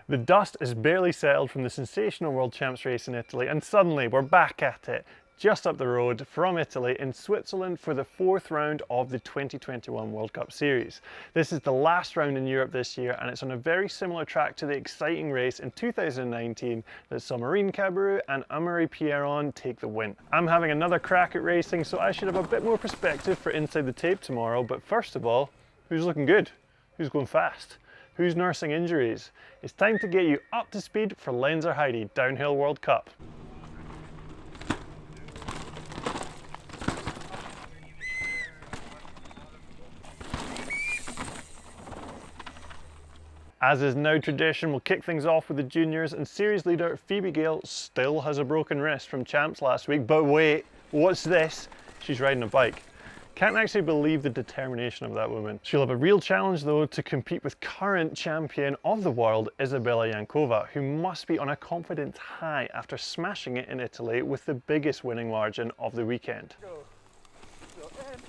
The dust is barely settled from the sensational World Champs race in Italy, and suddenly we're back at it, just up the road from Italy in Switzerland for the fourth round of the 2021 World Cup Series. This is the last round in Europe this year, and it's on a very similar track to the exciting race in 2019 that saw Marine Cabru and Amaury Pierron take the win. I'm having another crack at racing, so I should have a bit more perspective for Inside the Tape tomorrow, but first of all, who's looking good? Who's going fast? Who's nursing injuries? It's time to get you up to speed for Lenzerheide Downhill World Cup. As is now tradition, we'll kick things off with the juniors, and series leader Phoebe Gale still has a broken wrist from champs last week, but wait, what's this? She's riding a bike. Can't actually believe the determination of that woman. She'll have a real challenge though to compete with current champion of the world, Isabella Jankova, who must be on a confidence high after smashing it in Italy with the biggest winning margin of the weekend. Go in.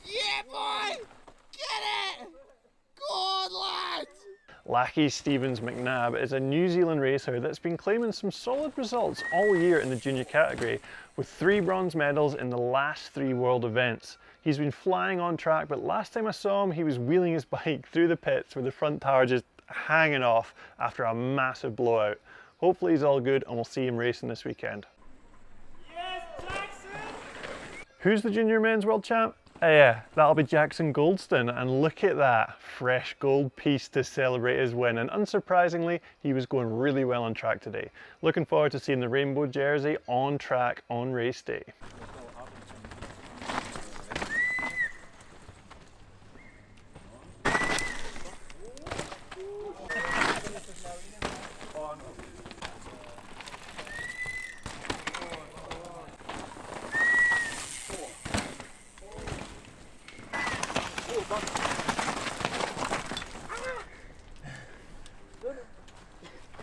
Yeah, boy! Get it! Go on, lads! Lachy Stevens McNabb is a New Zealand racer that's been claiming some solid results all year in the junior category, with 3 bronze medals in the last 3 world events. He's been flying on track, but last time I saw him he was wheeling his bike through the pits with the front tire just hanging off after a massive blowout. Hopefully he's all good and we'll see him racing this weekend. Yes, Jackson! Who's the junior men's world champ? Yeah, that'll be Jackson Goldston, and look at that fresh gold piece to celebrate his win, and unsurprisingly he was going really well on track today. Looking forward to seeing the rainbow jersey on track on race day.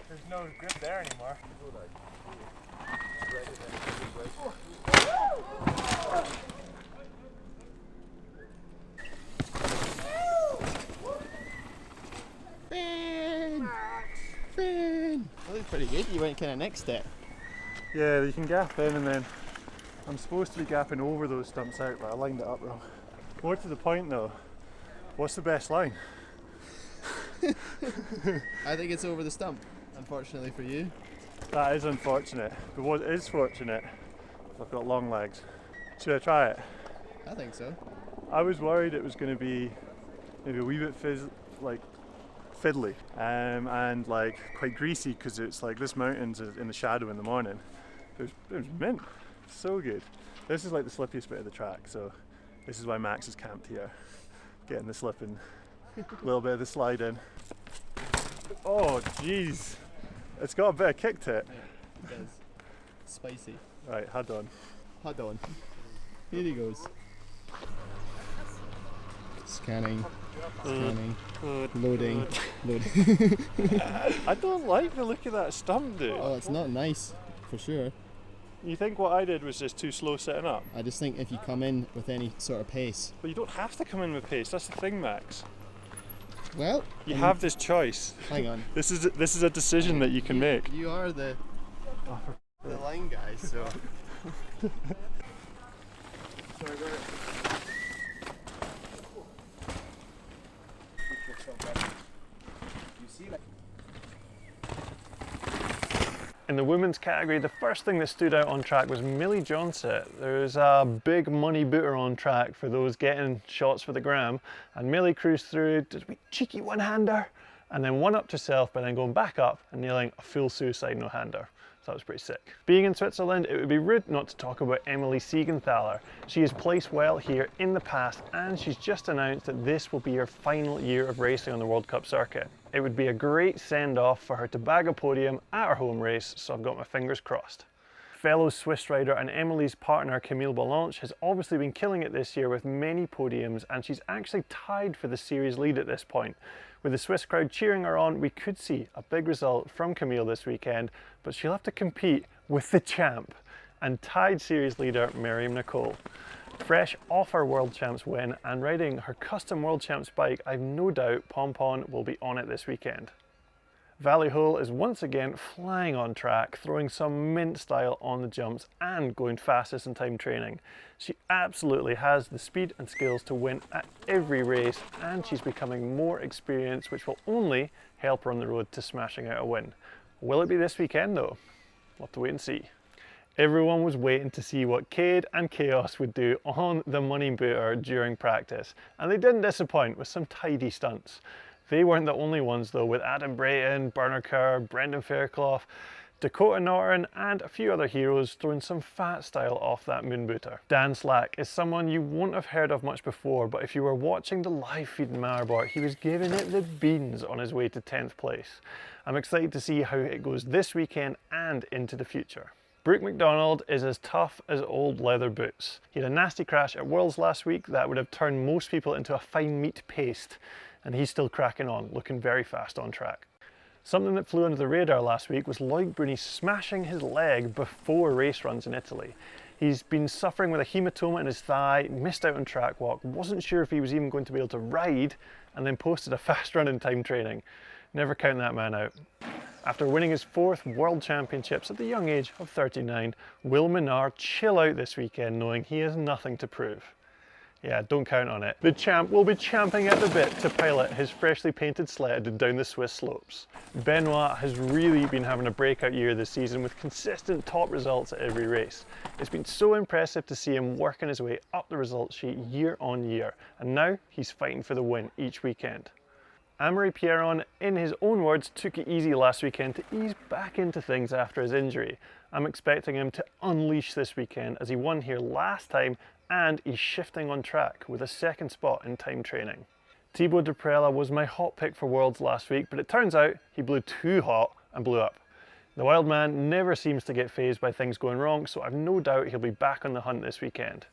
There's no grip there anymore. Ben! That looks pretty good. You went kind of next step. Yeah, you can gap in, and then I'm supposed to be gapping over those stumps out, but I lined it up wrong. More to the point though, what's the best line? I think it's over the stump, unfortunately for you. That is unfortunate, but what is fortunate, I've got long legs. Should I try it? I think so. I was worried it was going to be maybe a wee bit fiddly and like quite greasy, because it's like this mountain's in the shadow in the morning. It was mint, so good. This is like the slippiest bit of the track, so this is why Max is camped here, getting the slip and a little bit of the slide in. Oh jeez, it's got a bit of kick to it. Yeah, it does. Spicy. Right, head on. Hold on. Here he goes. Scanning. Scanning. Loading. Loading. I don't like the look of that stump, dude. Oh, it's not nice, for sure. You think what I did was just too slow setting up? I just think if you come in with any sort of pace. But you don't have to come in with pace, that's the thing, Max. Well, You have this choice. hang on. This is a decision that you can make. You are the line guy, so. Sorry, go ahead. You see, like. In the women's category, the first thing that stood out on track was Millie Johnson. There's a big money booter on track for those getting shots for the gram, and Millie cruised through, did a wee cheeky one-hander, and then one up to self, but then going back up and nailing a full suicide no-hander. So that was pretty sick. Being in Switzerland, it would be rude not to talk about Emily Siegenthaler. She has placed well here in the past, and she's just announced that this will be her final year of racing on the World Cup circuit. It would be a great send-off for her to bag a podium at her home race, so I've got my fingers crossed. Fellow Swiss rider and Emily's partner Camille Balanche has obviously been killing it this year with many podiums, and she's actually tied for the series lead at this point. With the Swiss crowd cheering her on, we could see a big result from Camille this weekend, but she'll have to compete with the champ and tied series leader Miriam Nicole. Fresh off her World Champs win and riding her custom World Champs bike, I've no doubt Pompon will be on it this weekend. Val di Sole is once again flying on track, throwing some mint style on the jumps and going fastest in time training. She absolutely has the speed and skills to win at every race, and she's becoming more experienced, which will only help her on the road to smashing out a win. Will it be this weekend though? We'll have to wait and see. Everyone was waiting to see what Cade and Chaos would do on the money booter during practice, and they didn't disappoint with some tidy stunts. They weren't the only ones though, with Adam Brayton, Bernard Kerr, Brendan Fairclough, Dakota Norton and a few other heroes throwing some fat style off that moon booter. Dan Slack is someone you won't have heard of much before, but if you were watching the live feed in Maribor, he was giving it the beans on his way to 10th place. I'm excited to see how it goes this weekend and into the future. Brooke McDonald is as tough as old leather boots. He had a nasty crash at Worlds last week that would have turned most people into a fine meat paste, and he's still cracking on, looking very fast on track. Something that flew under the radar last week was Lloyd Bruni smashing his leg before race runs in Italy. He's been suffering with a hematoma in his thigh, missed out on track walk, wasn't sure if he was even going to be able to ride, and then posted a fast run in time training. Never count that man out. After winning his 4th World Championships at the young age of 39, will Menard chill out this weekend knowing he has nothing to prove? Yeah, don't count on it. The champ will be champing at the bit to pilot his freshly painted sled down the Swiss slopes. Benoit has really been having a breakout year this season with consistent top results at every race. It's been so impressive to see him working his way up the results sheet year on year, and now he's fighting for the win each weekend. Amaury Pierron, in his own words, took it easy last weekend to ease back into things after his injury. I'm expecting him to unleash this weekend as he won here last time, and he's shifting on track with a 2nd spot in time training. Thibaut Duprella was my hot pick for Worlds last week, but it turns out he blew too hot and blew up. The wild man never seems to get fazed by things going wrong, so I've no doubt he'll be back on the hunt this weekend.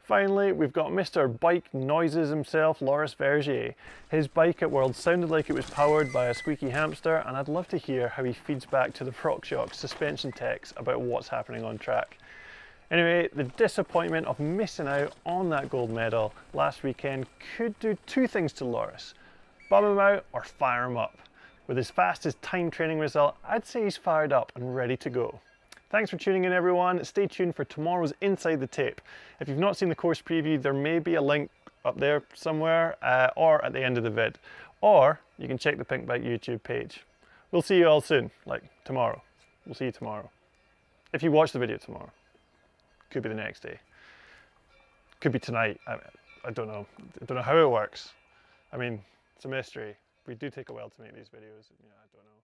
Finally, we've got Mr. Bike Noises himself, Loris Vergier. His bike at Worlds sounded like it was powered by a squeaky hamster, and I'd love to hear how he feeds back to the RockShox suspension techs about what's happening on track. Anyway, the disappointment of missing out on that gold medal last weekend could do 2 things to Loris: bum him out or fire him up. With his fastest time training result, I'd say he's fired up and ready to go. Thanks for tuning in everyone. Stay tuned for tomorrow's Inside the Tape. If you've not seen the course preview, there may be a link up there somewhere or at the end of the vid. Or you can check the Pinkbike YouTube page. We'll see you all soon, like tomorrow. We'll see you tomorrow. If you watch the video tomorrow. Could be the next day. Could be tonight. I don't know. I don't know how it works. I mean, it's a mystery. We do take a while to make these videos. Yeah, I don't know.